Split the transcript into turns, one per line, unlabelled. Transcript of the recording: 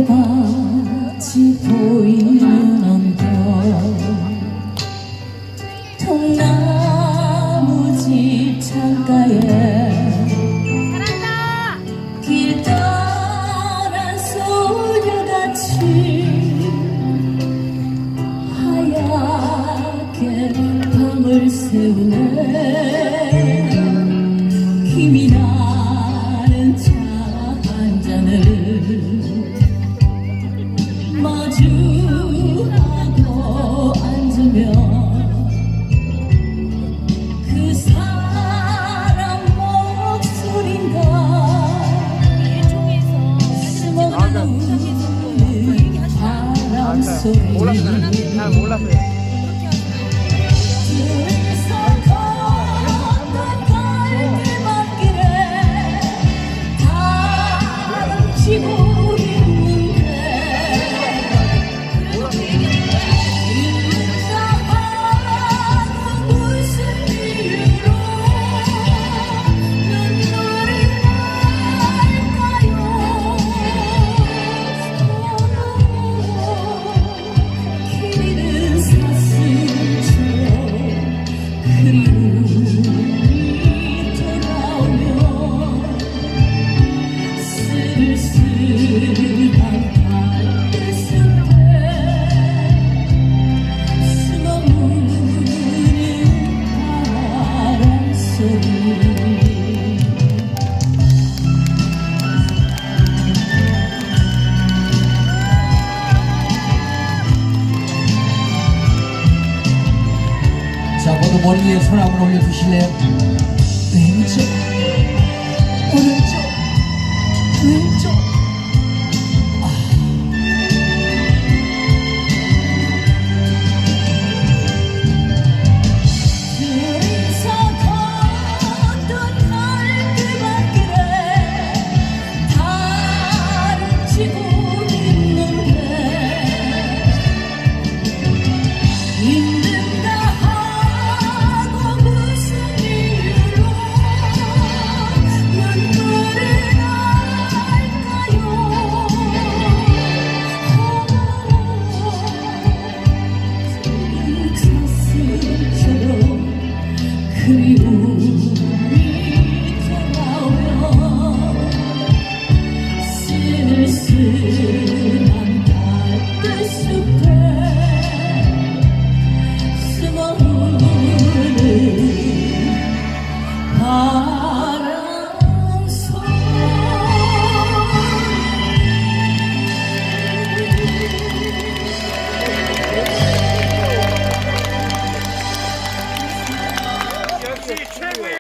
달대밭이 보이는 언덕 통나무집 창가에 길 떠난 소녀같이 하얗게 방을 세우네. 힘이 나는 차 한 잔을 마주하고 앉으면 그 사람 목소리인가 스며드는 바람소리
몰랐어요.
자, 모두 머리 위에 손 한번 올려주실래요? 왼쪽, 오른쪽, 왼쪽.
그리움이 돌아오면 쓸쓸한 달빛숲에 숨어 흐르는